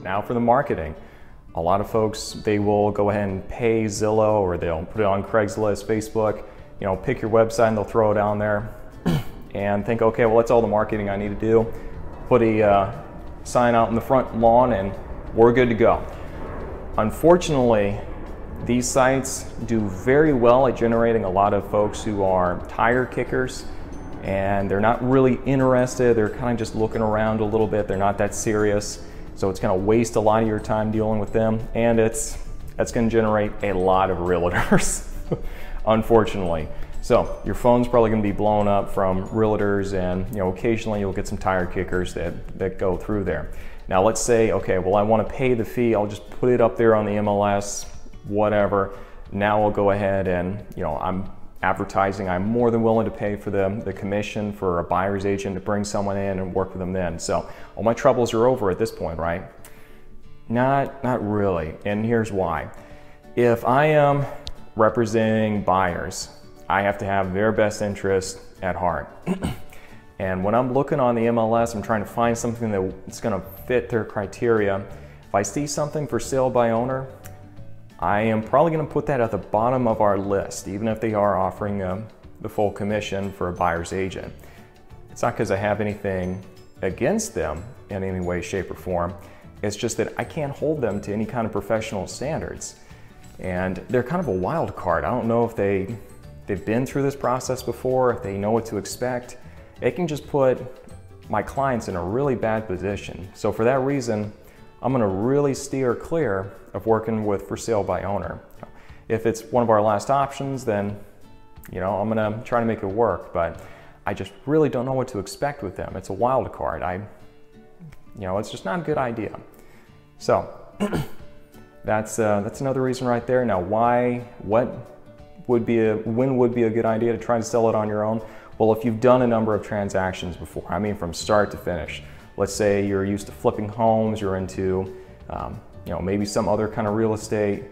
Now for the marketing. A lot of folks, they will go ahead and pay Zillow, or they'll put it on Craigslist, Facebook, you know, pick your website and they'll throw it down there and think, okay, well, that's all the marketing I need to do. Put a sign out in the front lawn and we're good to go. Unfortunately, these sites do very well at generating a lot of folks who are tire kickers, and they're not really interested. They're kind of just looking around a little bit. They're not that serious. So it's going to waste a lot of your time dealing with them, and that's going to generate a lot of realtors, unfortunately. So your phone's probably going to be blown up from realtors, and you know, occasionally you'll get some tire kickers that go through there. Now let's say, okay, well, I want to pay the fee. I'll just put it up there on the MLS, whatever. Now I'll go ahead and, you know, I'm advertising. I'm more than willing to pay for the commission for a buyer's agent to bring someone in and work with them then. So all my troubles are over at this point, right? Not really. And here's why. If I am representing buyers, I have to have their best interest at heart. And when I'm looking on the MLS, I'm trying to find something that's going to fit their criteria. If I see something for sale by owner, I am probably going to put that at the bottom of our list, even if they are offering the full commission for a buyer's agent. It's not because I have anything against them in any way, shape, or form. It's just that I can't hold them to any kind of professional standards. And they're kind of a wild card. I don't know if they've been through this process before, if they know what to expect. It can just put my clients in a really bad position. So for that reason, I'm going to really steer clear of working with for sale by owner. If it's one of our last options, then, you know, I'm going to try to make it work, but I just really don't know what to expect with them. It's a wild card. You know, it's just not a good idea. So that's another reason right there. Now, when would be a good idea to try to sell it on your own? Well, if you've done a number of transactions before, I mean, from start to finish. Let's say you're used to flipping homes, you're into, you know, maybe some other kind of real estate.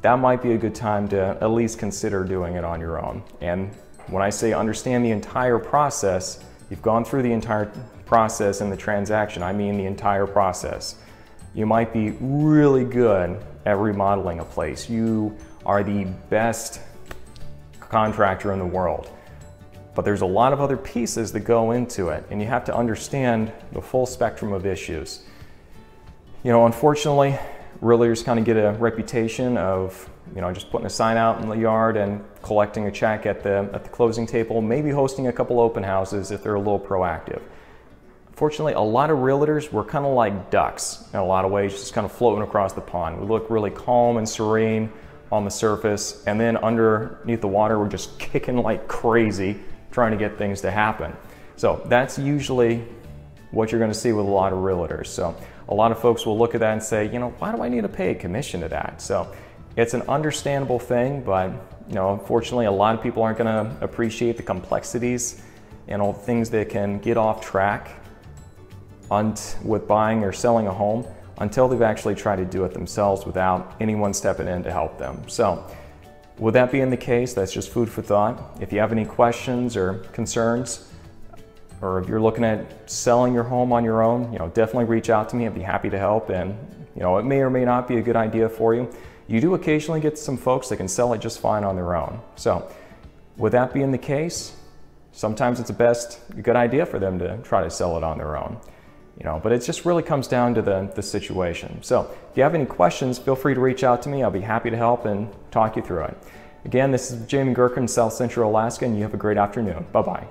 That might be a good time to at least consider doing it on your own. And when I say understand the entire process, you've gone through the entire process in the transaction. I mean the entire process. You might be really good at remodeling a place. You are the best contractor in the world. But there's a lot of other pieces that go into it, and you have to understand the full spectrum of issues. You know, unfortunately, realtors kind of get a reputation of, you know, just putting a sign out in the yard and collecting a check at the closing table, maybe hosting a couple open houses if they're a little proactive. Unfortunately, a lot of realtors, we're kind of like ducks in a lot of ways, just kind of floating across the pond. We look really calm and serene on the surface, and then underneath the water, we're just kicking like crazy, trying to get things to happen. So that's usually what you're going to see with a lot of realtors. So a lot of folks will look at that and say, you know, why do I need to pay a commission to that? So it's an understandable thing, but you know, unfortunately, a lot of people aren't going to appreciate the complexities and all the things that can get off track with buying or selling a home until they've actually tried to do it themselves without anyone stepping in to help them. So with that being the case, that's just food for thought. If you have any questions or concerns, or if you're looking at selling your home on your own, you know, definitely reach out to me. I'd be happy to help. And you know, it may or may not be a good idea for you. You do occasionally get some folks that can sell it just fine on their own. So with that being the case, sometimes it's a good idea for them to try to sell it on their own. You know, but it just really comes down to the situation. So if you have any questions, feel free to reach out to me. I'll be happy to help and talk you through it. Again, this is Jamie Gerken, South Central Alaska, and you have a great afternoon. Bye-bye.